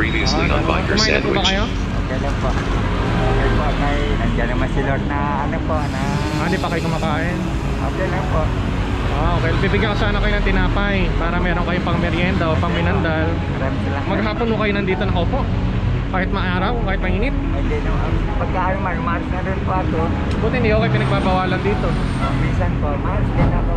previously on Biker Kumain na po ba Sandwich. kayo? Okay lang po. Okay po, nandiyan naman si Lord na ano po, na... Hindi pa kayo kumakain? Okay lang po. Okay, bibigyan ko sana kayo ng tinapay para meron kayong pang merienda o pang minandal. Maraming salamat. Maghapon mo kayo nandito nakaupo. Kahit maaraw, kahit mainit. Hindi naman, pagkaan man, umalis na rin po ako. Buti hindi ako kayo pinagbabawalan dito. Minsan po, umalis din ako.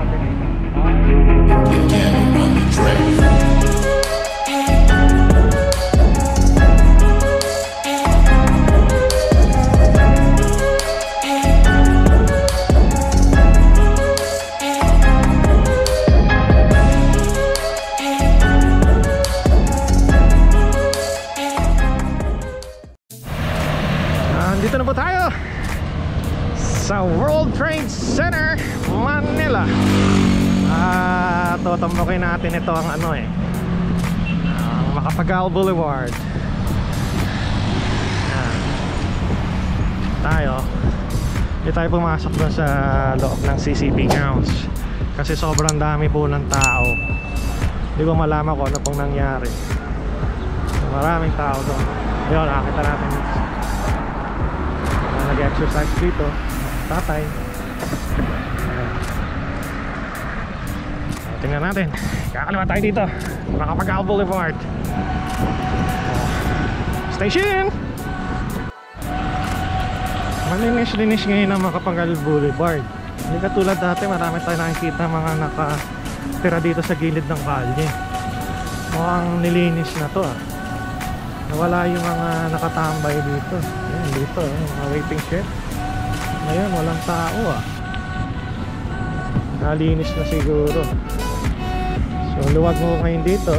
Dito na po tayo sa World Trade Center, Manila. Tutumbukin natin ito ang ano Macapagal Boulevard. Hindi tayo pumasok doon sa loob ng CCP grounds kasi sobrang dami po ng tao. Hindi ko malaman kung ano pong nangyari. Maraming tao doon. Yun, nakakita natin nag-exercise dito tatay. Tingnan natin, kakaliwa tayo dito, Macapagal Boulevard station. Malinis-linis ngayon ang Macapagal Boulevard. Hindi katulad dati, marami tayo nakikita mga nakatira dito sa gilid ng kalye. Mukhang nilinis na to nawala yung mga nakatambay dito. Ayan, dito mga waiting shed. Ngayon walang tao nalinis na siguro. So luwag mo ngayon dito.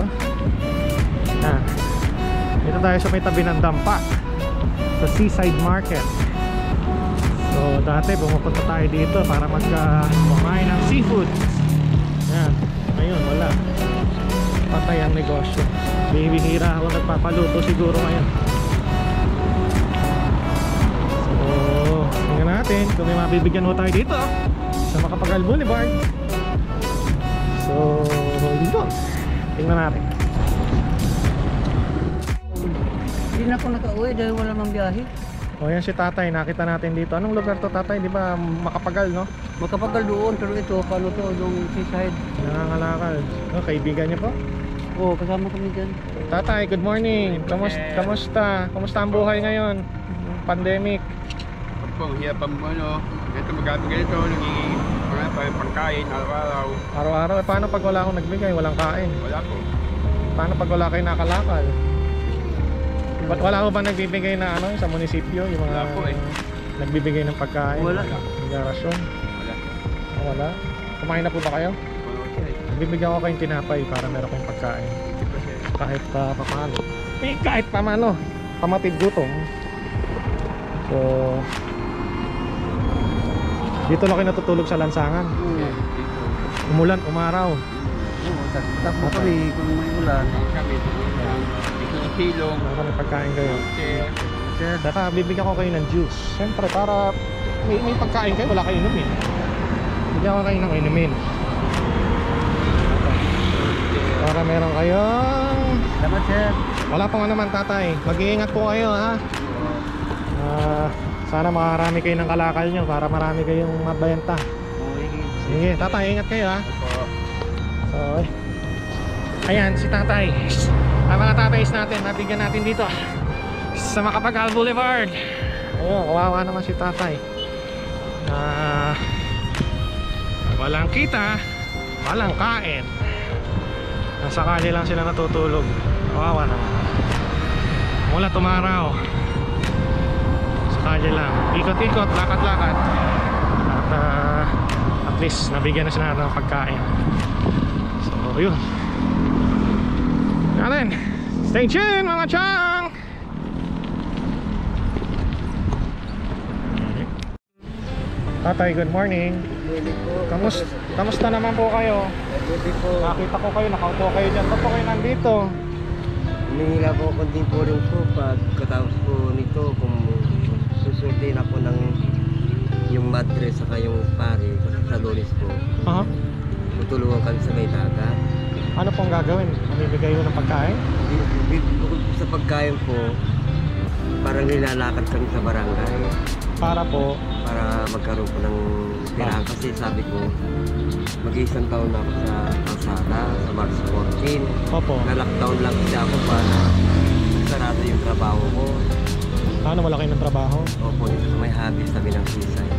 Dito tayo sa may tabi ng dampa sa Seaside Market. So dati pumupunta tayo dito para kumain ng seafood. Ayan, ngayon wala, patay ang negosyo. Bihira ako nagpapaluto siguro ngayon. So tingnan natin kung may mabibigyan mo tayo dito sa Macapagal Boulevard. So dito tingnan natin. Hindi na ako nakauwi dahil wala mang biyahe. O yan si tatay, nakita natin dito. Anong lugar to tatay? Di ba Macapagal, no? Macapagal doon, pero ito, paano to, yung seaside. Nangangalakal. Kaibigan niyo po? Oo, kasama kami dyan. Tatay, good morning. Kamusta? Kamusta ang buhay ngayon? Pandemic. Ang hirap ang ito magamit ganito, nangingin pangkain araw-araw. Araw-araw, paano pag wala akong nagbigay? Walang kain. Wala po. Paano pag wala kayo nakalakal? Ba't wala ko ba nagbibigay na sa munisipyo? Yung mga Wala po nagbibigay ng pagkain? Wala. Garasyon? Wala. Wala. Kumain na po ba kayo? Bibigyan ko kayong tinapay para meron kayong pagkain. Kahit paano. Kahit paano. Pamatid gutom. So dito lang kayo natutulog sa lansangan. Umulan, umaraw. Takbo kami kung may ulan. Kami dito sa silong. Meron may pagkain kayo. Saka bibigyan ko kayo ng juice. Siyempre para may pagkain kayo, wala kayo inumin. Bibigyan ko kayo ng inumin para meron kayong... Salamat sir. Wala pong naman tatay. Mag-iingat po kayo sana makarami kayo ng kalakal nyo para marami kayong mabenta. Sige tatay, ingat kayo So ayan si tatay. Ang mga tatays natin, nabigyan natin dito sa Macapagal Boulevard. Ayun, kawawa naman si tatay. Walang kita, walang kain. Nasa kalye lang sila natutulog. Kawawa naman. Mula tumaraw sa kalye lang, ikot-ikot, lakad-lakad. At least nabigyan na sila ng pagkain. So yun natin. Stay tuned mga chang. Tatay, good morning. Kamusta naman po kayo? Nakita ko kayo, nakaupo kayo dyan. Ba't po kayo nandito? Humingi po ako din po rin po pagkatapos po nito kung susutin ako ng yung mattress saka yung pare sa Doris po. Tutulungan kami sa may dagat. Ano pong gagawin? Mamibigay ko ng pagkain? sa pagkain po, parang nilalakad kami sa barangay Para po, para magkaroon po ng tirahan. Kasi sabi ko, mag-iisang taon na ako sa kalsada, sa March 14. opo. Na-lockdown lang kasi ako para sarado yung trabaho ko. Ano, wala kayo ng trabaho? Opo, dito sa may habis sabi ng Sisay.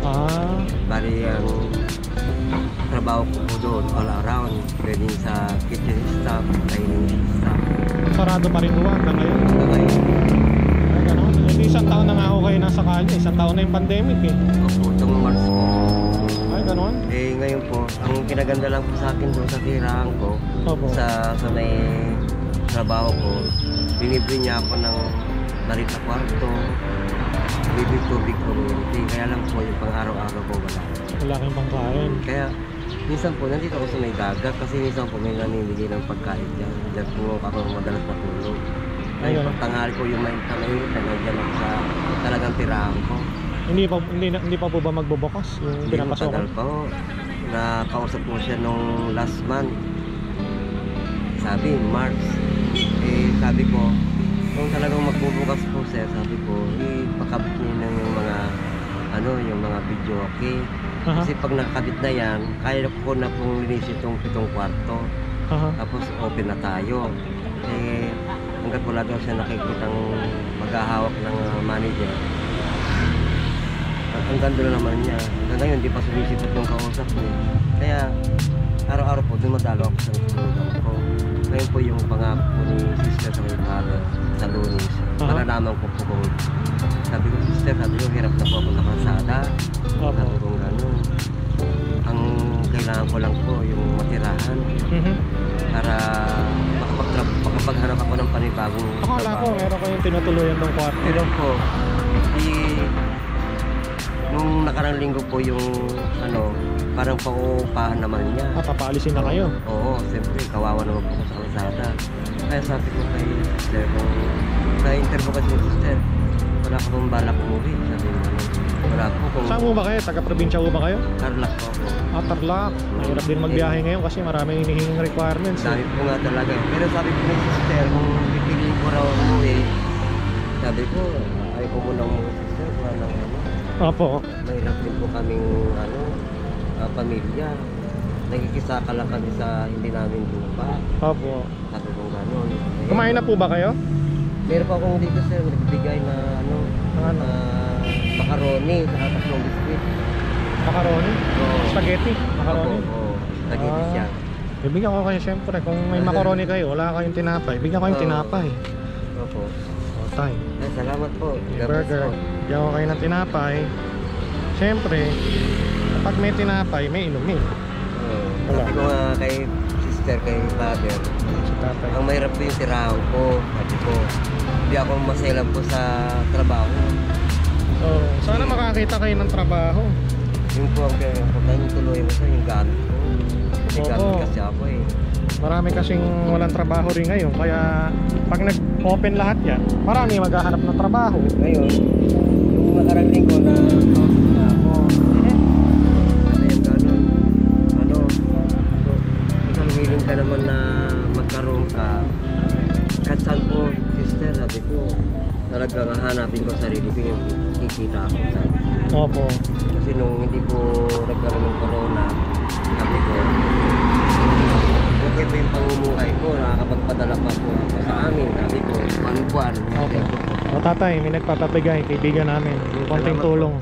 Ah, Bali ang trabaho ko po doon all around. Pwedeng sa kitchen staff, dining staff. sarado pa rin ho hanggang ngayon. Hanggang ngayon. Ay, ganun. Hindi, isang taon na nga ho kayo nasa kalye. Isang taon na yung pandemic eh. Opo, itong March po. Ay, ganun. Eh ngayon po, ang kinaganda lang po sa akin doon sa tirahan ko, Opo. sa may trabaho ko, binibili niya ako ng barit na kwarto, bibig tubig community. Kaya lang po yung pang-araw-araw ko wala. Wala kayong pangkain. Kaya minsan po nandito ako sa may dagat kasi minsan po may namimigay ng pagkain dyan. Diyan po ako madalas matulog. Ngayon, Ayun. pag tanghali ko yung mainit na nandiyan ako sa talagang tirahan ko. Hindi pa po ba magbubukas yung Hindi mo pinapasokan? tagal pa ho. Nakausap ko siya nung last month. Sabi, March. Eh, sabi ko, kung talagang magbubukas po sir, sabi ko, ipakabit niyo na yung mga, yung mga video, okay? Aha. Kasi pag nakakabit na yan, kaya ko na pong linis itong 7 kwarto. Aha. Tapos open na tayo. Eh, hanggat wala daw siya nakikitang maghahawak ng manager. Ang ganda na naman niya. Hanggang ngayon, di pa sumisipot yung kausap niya. Kaya, araw-araw po, dumadalo ako sa tulungan ko. Ngayon po yung pangako po ni sister sa may father sa Lunis. Malalaman ko po kung sabi ko, sister, sabi ko, hirap na po ako sa kalsada. Opo. Sabi ko gano'n. Ang kailangan ko lang po yung matirahan Mhm. para makapaghanap ako ng panibagong Akala ko meron kayong tinutuluyan ng kwarto. Pero po, nung nakarang linggo po yung parang pauupahan naman niya. Papaalisin na kayo. Oo, siyempre, kawawa naman po ako sa kalsada. Kaya sabi ko kay sister, kung sa interview kasi ng sister, wala ko pong balak umuwi. Sabi ko, wala po kung Saan mo ba kayo? Taga-probinsya mo ba kayo? Tarlac po ako. Tarlac. Mahirap din magbiyahe ngayon kasi maraming hinihinging requirements. Sabi po nga talaga. Pero sabi ko ng sister, kung pipiliin ko raw umuwi, sabi ko, ayaw ko muna umuwi sister, wala Opo. mahirap din po kaming pamilya. Nagkikisaka lang kami sa hindi namin lupa. Opo. Sabi ko gano'n. Kumain na po ba kayo? Meron pa akong dito sir, nagbigay na macaroni sa tatlong biscuit. Macaroni? Oo. Spaghetti? Macaroni? Oo, spaghetti Ah. siya. Bibigyan ko kayo syempre. Kung may macaroni kayo, wala kayong tinapay. Bigyan ko yung Oo. tinapay. Opo. O, tay. Ay, salamat po. God bless Burger. po. Bigyan ko kayo ng tinapay. Syempre, kapag may tinapay, may inumin. Oo. Wala. Sabi ko nga kay sister, kay father, Si tatay. ang mahirap po yung tirahan ko. Sabi ko, hindi ako maselan po sa trabaho. Oh, sana makakita kayo ng trabaho. Yung po ang kailangan tuloy mo sa yung gamit ko. Kasi Oo. gamit kasi ako eh. Marami kasing walang trabaho rin ngayon. Kaya pag nag-open lahat yan, marami maghahanap ng trabaho. Ngayon, yung nakarang linggo na ako, ano yung gano'n, isang willing ka naman na magkaroon ka, kahit saan po, sister, sabi ko, talagang hahanapin ko sarili ko yung kikita ako sa. Opo. Kasi nung hindi po nagkaroon ng corona, sabi ko, okay po yung pangumuhay ko, nakakapagpadala pa po ako sa amin, sabi ko, buwan-buwan. Okay. O tatay, may nagpapabigay, kaibigan namin. Konting Salamat po. tulong.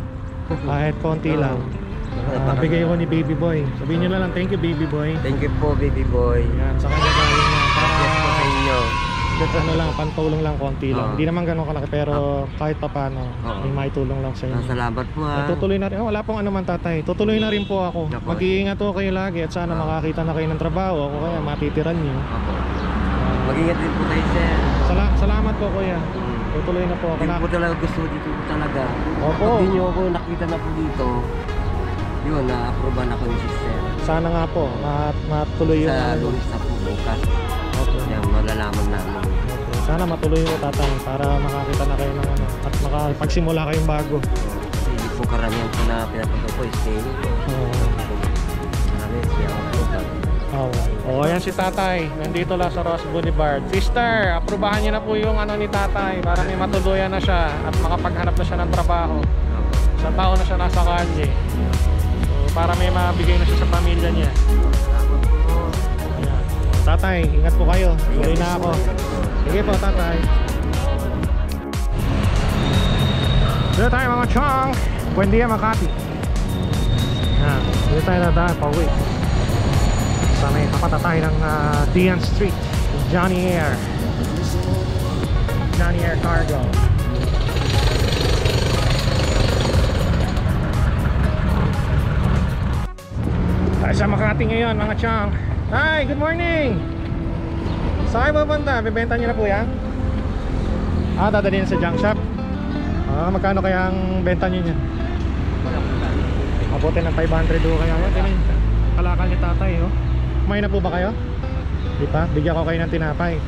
Kahit konti lang. Bigay ko ni Baby Boy. Sabihin nyo na lang, thank you Baby Boy. Thank you po, baby boy. Yan, sa kanya galing yan. Yes po sa Para inyo. ano lang, pantulong lang, konti lang. Oo. Hindi naman ganun kalaki, pero kahit pa paano, Oo. may maitulong lang sa inyo. Salamat po ha. Tutuloy na rin. Wala pong ano man tatay. Tutuloy na rin po ako. Opo. Mag-iingat po kayo lagi at sana makakita na kayo ng trabaho o kaya matitiran nyo. Opo. Mag-ingat din po kayo, sir. Salamat po kuya. Tutuloy na po ako. Hindi po talaga gusto dito po talaga. Opo. Pag di nyo ako nakita na po dito, yun, na-approvean ako ni sister. Sana nga po matuloy yung Sa ano. Lunes na po bukas. Opo. Yan, malalaman namin. Opo. Sana matuloy yung tatay para makakita na kayo ng ano at makapagsimula kayong bago. Kasi hindi po karamihan po na pinapasok ko, stay nito. Oo. Marami siya ako po. Oh, ayan si tatay. Nandito lang sa Ross Boulevard. Sister, aprubahan niyo na po yung ano ni tatay para may matuluyan na siya at makapaghanap na siya ng trabaho. Sa taon na siya nasa kalye. So, para may mabigay na siya sa pamilya niya. Ayan. Tatay, ingat po kayo. Tuloy na ako. Sige po, tatay. Dito tayo mga chong. Buen dia, Makati. Ayan. Dito tayo nadaan pa uwi. Sa may kapata tayo ng Dian Street, Johnny Air Cargo. Tayo sa Makati ngayon mga chong. Hi, good morning. Saan kayo pupunta? Bibenta nyo na po yan? Dadalhin sa junk shop. Magkano kaya ang benta nyo yan? Mabuti ng 500 do kaya yan. Tinan, kalakal ni tatay oh. Kumain na po ba kayo? Di ba? Bigyan ko kayo ng tinapay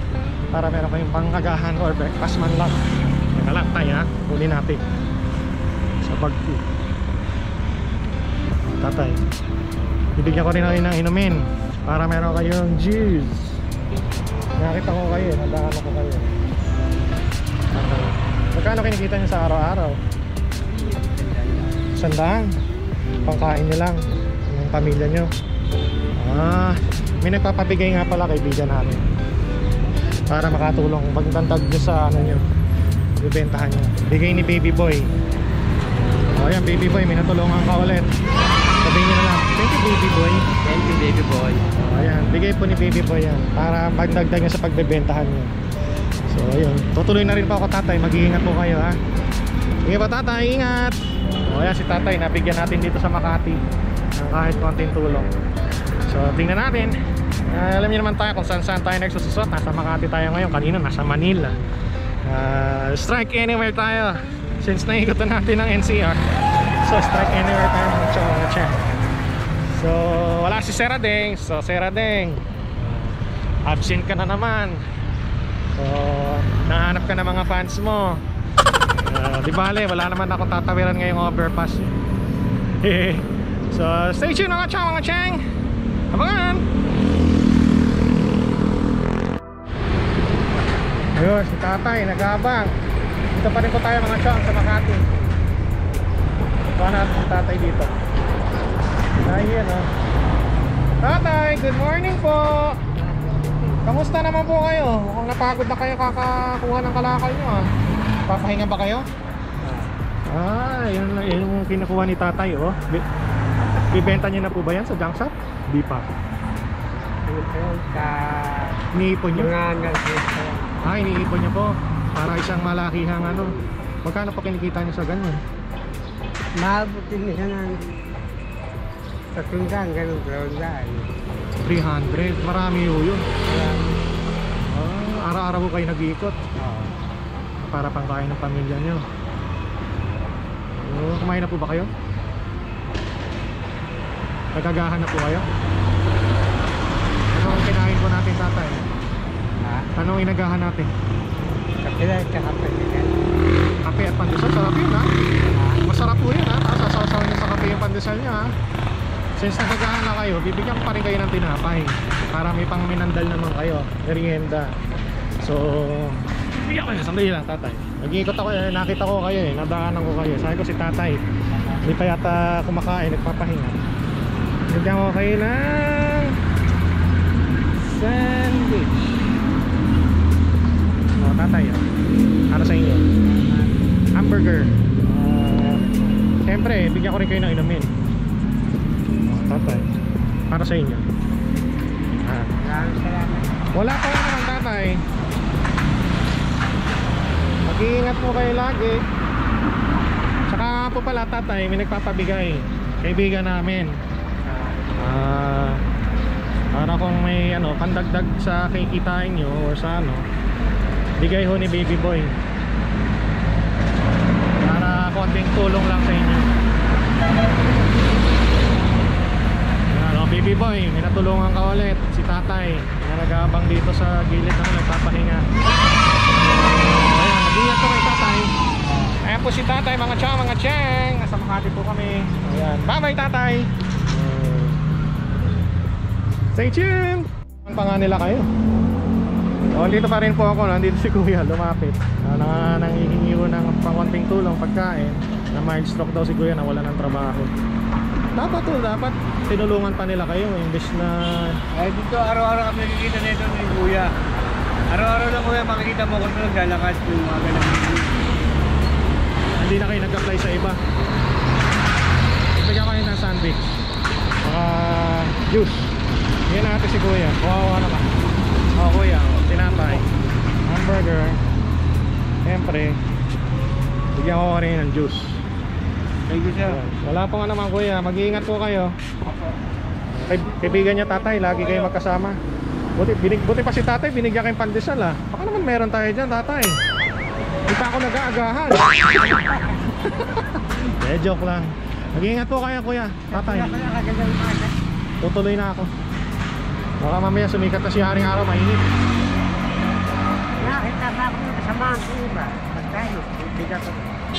para meron kayong pangagahan or breakfast man lang. Teka lang tayo ha. Huli natin sa bag ko. Tatay, bibigyan ko rin kayo ng inumin para meron kayong juice. Nakita ko kayo, nadaan ko kayo. Tatay, magkano kinikita nyo sa araw-araw? 100. Pangkain nyo lang yung pamilya nyo. May nagpapabigay nga pala kaibigan namin para makatulong magdagdag nyo sa ano nyo, bibentahan nyo. Bigay ni Baby Boy. Ayan, Baby Boy, may natulungan ka ulit. Sabihin nyo na lang, thank you Baby Boy. Thank you, Baby Boy. Ayan, bigay po ni Baby Boy yan para magdagdag nyo sa pagbebentahan nyo. So ayun, tutuloy na rin po ako tatay. Mag-iingat po kayo ha. Sige po tatay, ingat. Ayan si tatay, nabigyan natin dito sa Makati ng kahit konting tulong. So tingnan natin. Alam niyo naman tayo kung saan tayo nagsususot. Nasa Makati tayo ngayon. Kanina nasa Manila. Strike anywhere tayo. Since naikutan natin ng NCR. So strike anywhere tayo. So wala si Seradeng. So Seradeng, absent ka na naman. So nahanap ka na mga fans mo. Di bale, wala naman akong tatawiran ngayong overpass. So stay tuned mga chang. Abangan! Ayun, si tatay, nag-aabang. Dito pa rin po tayo mga chong sa Makati. Ito natin si tatay dito. Ayun o. Tatay, good morning po. Kamusta naman po kayo? Mukhang napagod na kayo kakakuha ng kalakal nyo ah. Papahinga ba kayo? Yun yung kinukuha ni tatay oh. Bibenta niyo na po ba yan sa junk shop? Di pa. Iniipon niyo? Iniipon niyo po para isang malakihang ano. Magkano po kinikita niyo sa ganun? Mabuti nila ng tatundang ganun, 300, marami yun. Araw-araw po kayo nag-iikot para pangkain ng pamilya niyo. Kumain na po ba kayo? Nagagahan na po kayo? Ano ang kinain po natin tatay? Ano ang inagahan natin? Kape at pandesal, sarap yun ha? Masarap po yun ha? Sasaw-saw nyo sa kape yung pandesal nyo ha? Since nagagahan na kayo, bibigyan ko pa rin kayo ng tinapay para may pang minandal naman kayo, merienda. So bigyan ko yun, sandali lang tatay. Nag-iikot ako, nakita ko kayo nadaanan ko kayo. Sabi ko si tatay hindi pa yata kumakain, nagpapahinga. Bigyan ko kayo ng sandwich. Tatay para sa inyo hamburger. Siyempre bigyan ko rin kayo ng inumin. Tatay para sa inyo. Wala pa naman tatay. Mag-iingat po kayo lagi. Saka po pala tatay, may nagpapabigay kaibigan namin para kung may ano pandagdag sa kikitain nyo or sa ano, bigay ho ni Baby Boy para konting tulong lang sa inyo. Ano, Baby Boy, may natulungan ka ulit si tatay na nag-aabang dito sa gilid na nagpapahinga. Ayan, nag-ingat po kay tatay. Ayan po si tatay mga cheng. Nasa Makati po kami. Ayan, bye bye tatay. Stay tuned! Ang pa nga nila kayo. O, dito pa rin po ako. Nandito si Kuya, lumapit. Nangihingi ko ng pangkonting tulong pagkain. Na mild stroke daw si Kuya, na wala ng trabaho. Dapat tinulungan pa nila kayo. Imbes na... Ay, dito araw-araw kami nakikita nito ni Kuya. Araw-araw lang Kuya, makikita mo kung naglalakad yung mga ganun. Hindi na kayo nag-apply sa iba. Bigyan kayo ng sandwich. Juice. Yan natin si Kuya. Kawawa naman. O Kuya, tinapay, hamburger. Siyempre, bigyan ko rin ng juice. Thank you sir. Wala pa nga naman Kuya. Mag-iingat po kayo. Kaibigan niya tatay, lagi kayo magkasama. Buti pa si tatay, binigyan kayong pandesal ah. Baka naman meron tayo dyan tatay. Hindi pa ako nag-aagahan. Joke lang. Mag-iingat po kayo Kuya, tatay. Tutuloy na ako. Baka mamaya sumikat na si Haring Araw, mainit. Nakita ba ako kasamahan ko iba? Magkano? Bigat ko.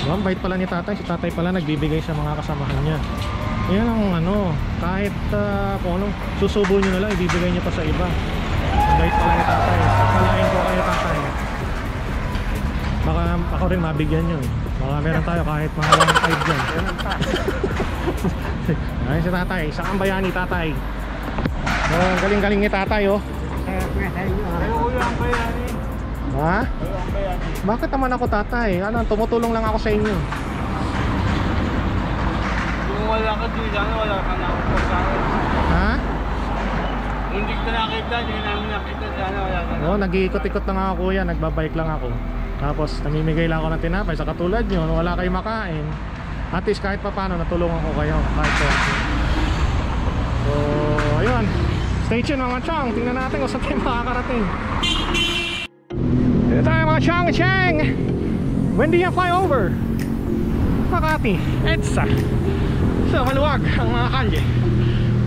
Ang bait pala ni tatay. Si tatay pala nagbibigay sa mga kasamahan niya. Yan ang ano, kahit kung anong susubo nyo na lang, ibibigay niya pa sa iba. Ang bait pala ni tatay. Palain po kayo tatay. Baka ako rin mabigyan nyo eh. Baka meron tayo kahit mga 1.5 dyan. Ayun si tatay, isang bayani tatay. So, ang galing-galing ni tatay oh. Ayaw ko yung bayani. Ha? Ayaw ang bayani. Bakit naman ako tatay? Ano, tumutulong lang ako sa inyo. Kung wala ka dito, sana wala ka na ako pagkain. Ha? Hindi ka nakita, hindi namin nakita, sana wala ka na. Oo, nag-iikot-ikot lang ako Kuya, nagbabike lang ako. Tapos namimigay lang ako ng tinapay sa katulad nyo, wala kayong makain. At least kahit pa paano natulungan ko kayo kahit po. So, ayun. Stay tuned mga chong, tingnan natin kung saan tayo makakarating. Dito tayo mga chong cheng. When do you fly over? Makati, EDSA. So, maluwag ang mga kalye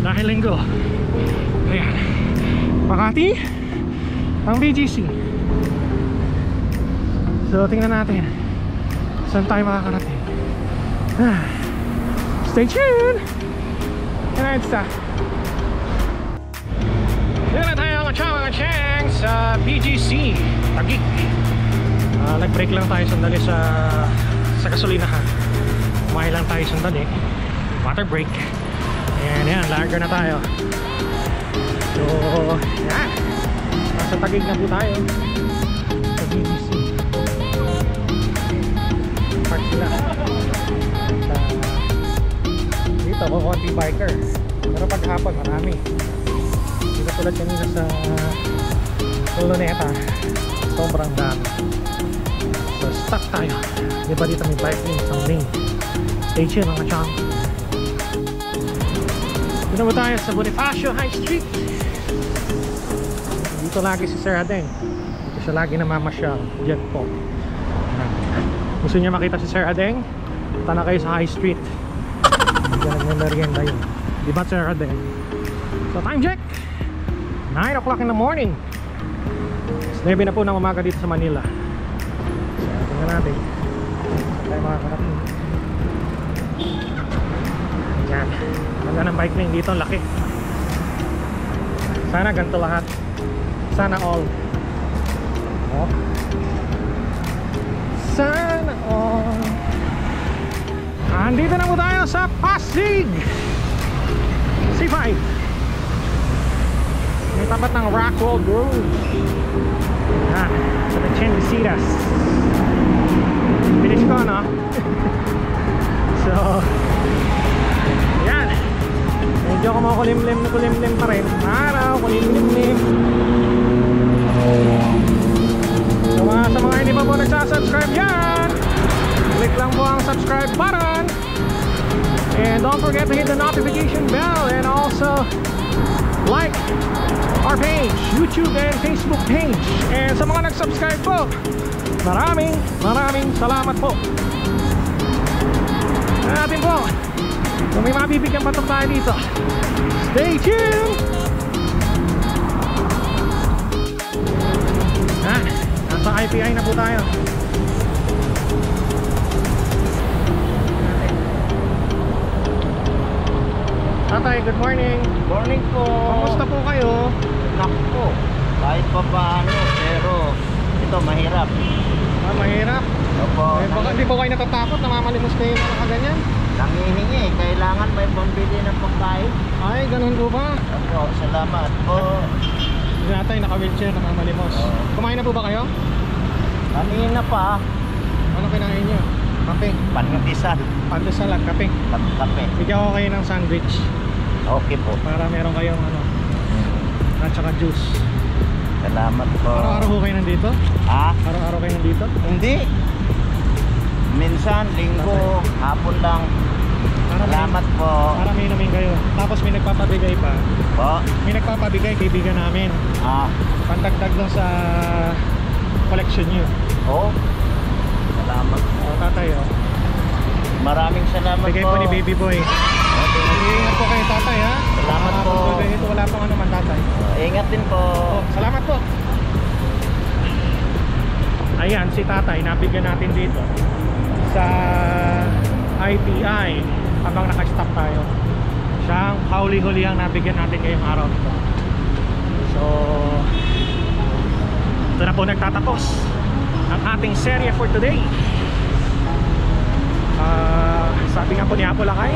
dahil linggo. Ayan, Makati ang BGC. So tingnan natin saan tayo makakarating. Stay tuned. Yan na Yan na tayo mga chang sa BGC Taguig. Nag-break lang tayo sandali sa gasolinahan. Kumain lang tayo sandali, water break. And yan, lager na tayo. So yan, nasa Taguig na po tayo sa BGC. Park sila. Dito ako konti biker, pero paghapon marami. Dito tulad kanina sa Luneta, sobrang dami. So stop tayo. Diba dito may bike lane, isang lane. Stay tuned mga chong. Dito mo tayo sa Bonifacio High Street. Dito lagi si Sir Adeng. Dito siya lagi namamasyal. Jet po. Gusto niya makita si Sir Adeng? Punta na kayo sa High Street. Diyan nagme-merienda yun. Diba Sir Adeng? So time check, 9 o'clock in the morning. 9 na po ng umaga dito sa Manila. So tingnan natin saan tayo makakarating. Ayan, ganda ng bike lane dito, laki. Sana ganito lahat. Sana all. Oh. Sana all. Andito na po tayo sa Pasig C5. May tapat ng Rockwell Road. Yan, sa the Chendesitas. Finish ko no? So yan, medyo kulimlim pa rin. Araw, kulimlim. So sa mga hindi pa po nagsasubscribe yan, click lang po ang subscribe button. And don't forget to hit the notification bell. And also like our page, YouTube and Facebook page. And sa mga nag-subscribe po, maraming salamat po. Natin po kung may mabibigyan pa tayo dito. Stay tuned. Nasa IPI na po tayo. Tatay, Tay, good morning. Morning po. Kamusta po kayo? Naku, kahit pa paano, pero ito mahirap. Mahirap. Opo, Baka di po kayo natatakot, namamalimos kayo ng mga ganyan? nangihingi. Kailangan may pambili ng pagkain. Ay, ganun po ba? Opo, salamat po. Tay, naka-wheelchair, namamalimos. Kumain na po ba kayo? Kanina pa, Ano kinain nyo? Kape. panutisan, Pandesal at kape. kape. Bigyan ko kayo ng sandwich Okay po. para meron kayong ano, at saka juice. Salamat po. Araw-araw po kayo nandito? Ha? Araw-araw kayo nandito? Hindi. Minsan, linggo, hapon lang. Salamat po. Para may inumin kayo. Tapos may nagpapabigay pa. Po. May nagpapabigay, kaibigan namin. Pandagdag lang sa collection nyo. Oh. Salamat po. Tatay, Maraming salamat bigay po. po ni baby boy. Ingat po kayo, tatay, ha? Salamat po. Ito, wala pong ano man, tatay. Ingat din po. Salamat po. Ayan, si tatay, nabigyan natin dito sa ITI habang naka-stop tayo. Siyang huli-huli ang nabigyan natin ngayong araw nito. So, ito na po nagtatapos ang ating serye for today. Sabi nga po ni Apo Lakay,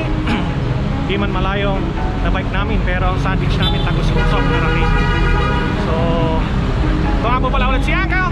di man malayong na bike namin, pero ang sandwich namin tagos-usok na rating. So, ito nga po pala ulit si Uncle.